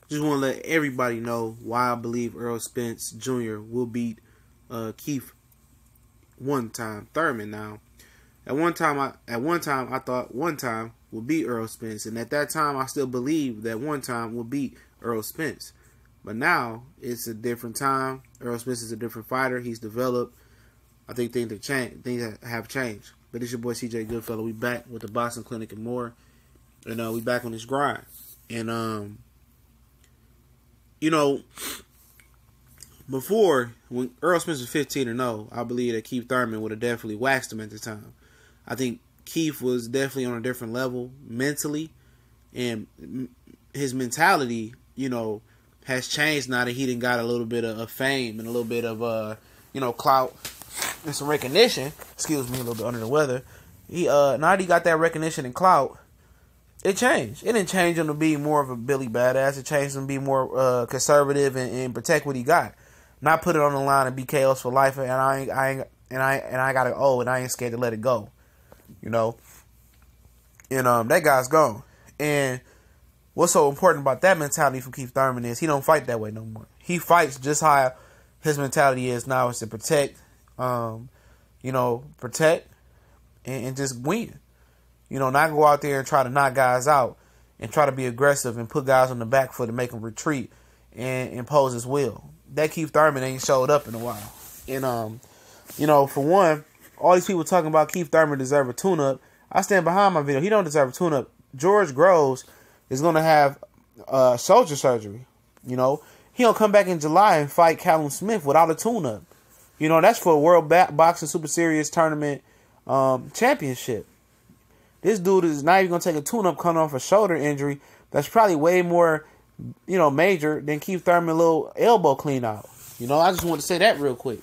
Just want to let everybody know why I believe Errol Spence Jr. will beat Keith one time Thurman. Now, at one time I thought one time would beat Errol Spence, and at that time I still believed that one time would beat Errol Spence. But now it's a different time. Errol Spence is a different fighter. He's developed. I think things have changed. But it's your boy CJ Goodfellow. We back with the Boxing Clinic and more, and we back on this grind. And you know, before, when Errol Spence was 15-0, I believe that Keith Thurman would have definitely waxed him at the time. I think Keith was definitely on a different level mentally, and his mentality, has changed now that he done got a little bit of fame and a little bit of clout and some recognition. Excuse me, a little bit under the weather. Now that he got that recognition and clout, it changed. It didn't change him to be more of a Billy Badass. It changed him to be more conservative and protect what he got, not put it on the line and be KOs for life. And I got it. And I ain't scared to let it go. And that guy's gone. And what's so important about that mentality from Keith Thurman is he don't fight that way no more. He fights just how his mentality is now, is to protect, protect and just win. Not go out there and try to knock guys out and try to be aggressive and put guys on the back foot and make them retreat and impose his will. That Keith Thurman ain't showed up in a while. And, for one, all these people talking about Keith Thurman deserve a tune-up. I stand behind my video. He don't deserve a tune-up. George Groves is going to have shoulder surgery. He'll come back in July and fight Callum Smith without a tune-up. That's for a World Boxing Super Series Tournament championship. This dude is not even going to take a tune-up coming off a shoulder injury that's probably way more, major than Keith Thurman's little elbow clean out. I just want to say that real quick.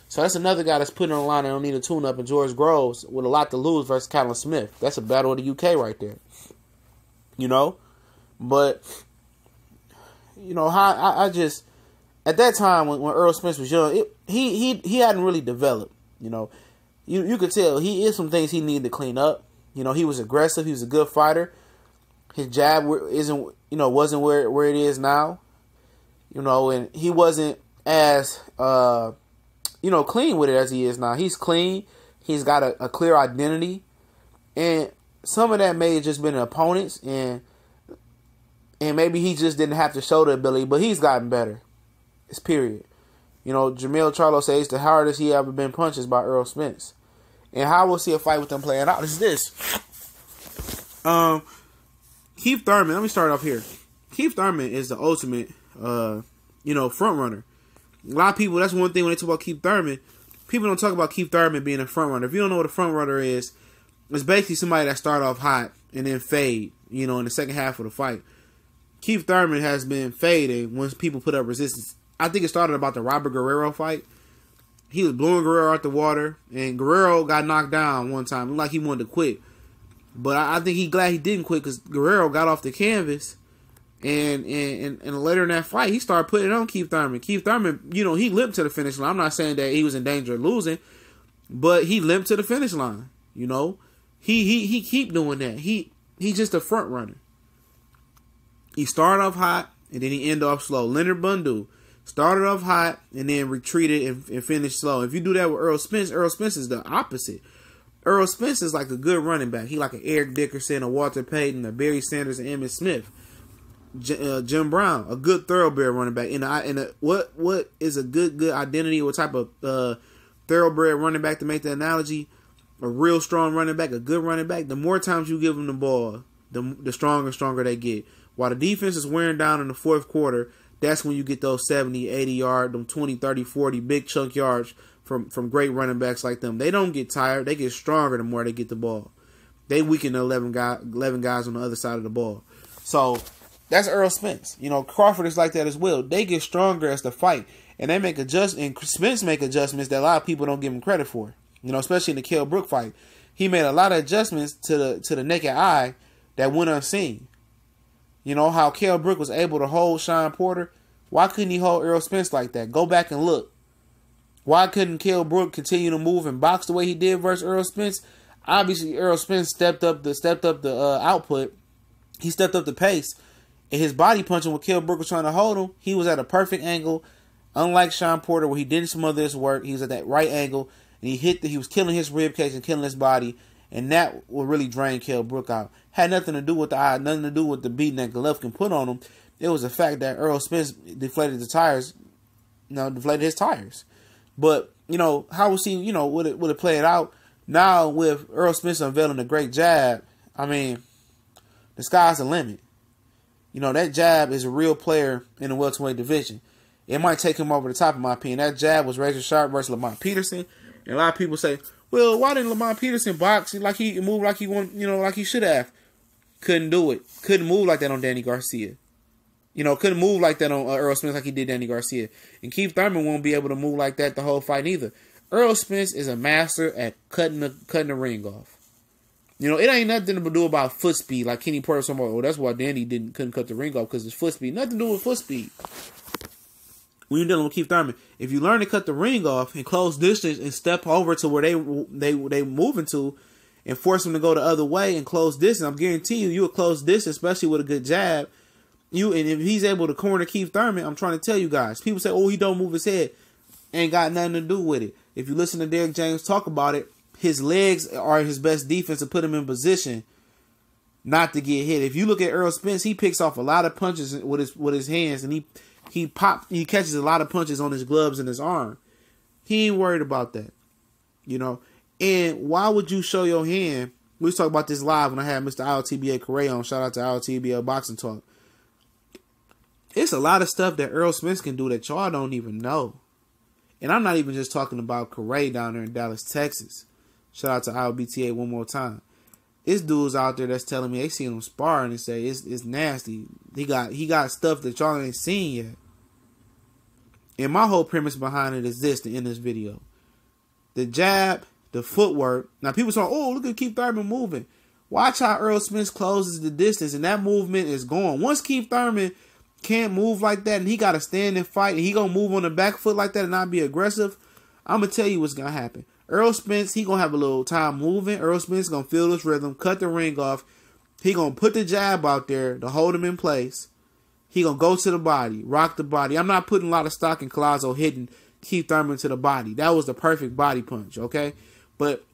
So that's another guy that's putting on the line and don't need a tune-up, and George Groves with a lot to lose versus Callum Smith. That's a battle of the UK right there. But, I just, at that time when Errol Spence was young, he hadn't really developed. You could tell he is some things he needed to clean up. He was aggressive. He was a good fighter. His jab wasn't where it is now. And he wasn't as clean with it as he is now. He's clean. He's got a clear identity, and some of that may have just been opponents, and maybe he just didn't have the shoulder ability, but he's gotten better. It's period. Jamil Charlo says the hardest he ever been punched is by Errol Spence. And how we'll see a fight with them playing out is this. Keith Thurman, let me start off here. Keith Thurman is the ultimate, front runner. A lot of people, that's one thing when they talk about Keith Thurman, people don't talk about Keith Thurman being a front runner. If you don't know what a front runner is, it's basically somebody that start off hot and then fade, in the second half of the fight. Keith Thurman has been fading once people put up resistance. I think it started about the Robert Guerrero fight. He was blowing Guerrero out the water, and Guerrero got knocked down one time. It looked like he wanted to quit. But I think he's glad he didn't quit because Guerrero got off the canvas, and later in that fight, he started putting it on Keith Thurman. Keith Thurman, he limped to the finish line. I'm not saying that he was in danger of losing, but he limped to the finish line. He keep doing that. He's just a front runner. He started off hot, and then he ended off slow. Leonard Bundu started off hot and then retreated and finished slow. If you do that with Errol Spence is the opposite. Errol Spence is like a good running back. He like an Eric Dickerson, a Walter Payton, a Barry Sanders, and Emmitt Smith. Jim Brown, a good thoroughbred running back. What is a good identity? What type of thoroughbred running back to make the analogy? A real strong running back, a good running back. The more times you give them the ball, the stronger they get. While the defense is wearing down in the fourth quarter, that's when you get those 70, 80 yard, them 20, 30, 40 big chunk yards from great running backs like them. They don't get tired. They get stronger the more they get the ball. They weaken the 11 guys on the other side of the ball. So that's Errol Spence. Crawford is like that as well. They get stronger as the fight, and they make adjustments. And Spence make adjustments that a lot of people don't give him credit for. Especially in the Kell Brook fight, he made a lot of adjustments to the naked eye that went unseen. How Kell Brook was able to hold Sean Porter. Why couldn't he hold Errol Spence like that? Go back and look. Why couldn't Kell Brook continue to move and box the way he did versus Errol Spence? Obviously, Errol Spence stepped up the output. He stepped up the pace, And his body punching when Kell Brook was trying to hold him, he was at a perfect angle. Unlike Sean Porter, where he didn't smother his work, he was at that right angle, and he was killing his rib cage and killing his body, and that would really drain Kell Brook out. Had nothing to do with the eye, nothing to do with the beating that Golovkin put on him. It was the fact that Errol Spence deflated his tires. But, how was he, would it play it out? Now, with Errol Spence unveiling a great jab, I mean, the sky's the limit. That jab is a real player in the welterweight division. It might take him over the top, in my opinion. That jab was razor sharp versus Lamont Peterson. And a lot of people say, well, why didn't Lamont Peterson box like he move like he like he should have? Couldn't do it. Couldn't move like that on Danny Garcia. Couldn't move like that on Errol Spence like he did Danny Garcia. And Keith Thurman won't be able to move like that the whole fight either. Errol Spence is a master at cutting the ring off. It ain't nothing to do about foot speed like Kenny Porter was talking about. Oh, that's why Danny couldn't cut the ring off because it's foot speed. Nothing to do with foot speed. When you're dealing with Keith Thurman, if you learn to cut the ring off and close distance and step over to where they moving to and force them to go the other way and close distance, I'm guaranteeing you will close distance, especially with a good jab. And if he's able to corner Keith Thurman, I'm trying to tell you guys. People say, oh, he don't move his head. Ain't got nothing to do with it. If you listen to Derrick James talk about it, his legs are his best defense to put him in position not to get hit. If you look at Errol Spence, he picks off a lot of punches with his hands, and he catches a lot of punches on his gloves and his arm. He ain't worried about that. And why would you show your hand? We was talking about this live when I had Mr. ILTBA Correa on. Shout out to ILTBA Boxing Talk. It's a lot of stuff that Errol Spence can do that y'all don't even know. And I'm not even just talking about Correa down there in Dallas, Texas. Shout out to ILBTA one more time. It's dudes out there that's telling me they see him sparring and say it's nasty. He got stuff that y'all ain't seen yet. And my whole premise behind it is this to end this video. The jab, the footwork. Now people say, oh, look at Keith Thurman moving. Watch how Errol Spence closes the distance and that movement is going. Once Keith Thurman can't move like that and he got to stand and fight and he going to move on the back foot like that and not be aggressive, I'm going to tell you what's going to happen. Errol Spence, he going to have a little time moving. Errol Spence going to feel his rhythm, cut the ring off. He going to put the jab out there to hold him in place. He going to go to the body, rock the body. I'm not putting a lot of stock in Collazo hitting Keith Thurman to the body. That was the perfect body punch, okay? But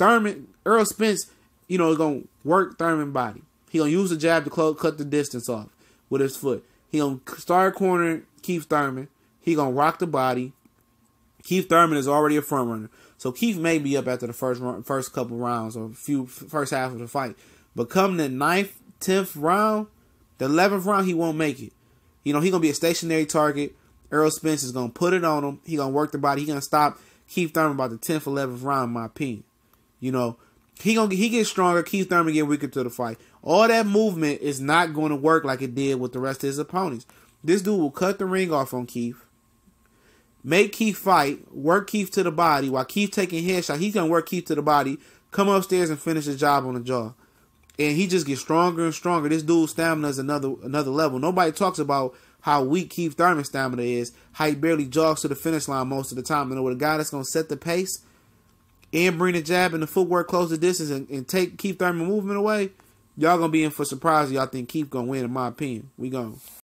Errol Spence, is going to work Thurman body. He going to use the jab to cut the distance off with his foot. He going to start cornering Keith Thurman. He going to rock the body. Keith Thurman is already a front runner. So Keith may be up after the first couple rounds or first half of the fight. But come the 9th, 10th round, the 11th round, he won't make it. He going to be a stationary target. Errol Spence is going to put it on him. He going to work the body. He going to stop Keith Thurman about the 10th, 11th round, in my opinion. He gets stronger. Keith Thurman get weaker to the fight. All that movement is not going to work like it did with the rest of his opponents. This dude will cut the ring off on Keith. Make Keith fight, work Keith to the body. While Keith taking headshot, he's going to work Keith to the body, come upstairs and finish his job on the jaw. And he just gets stronger and stronger. This dude's stamina is another level. Nobody talks about how weak Keith Thurman's stamina is, how he barely jogs to the finish line most of the time. And with a guy that's going to set the pace and bring the jab and the footwork, close the distance, and take Keith Thurman movement away, y'all going to be in for a surprise. Y'all think Keith going to win, in my opinion. We going.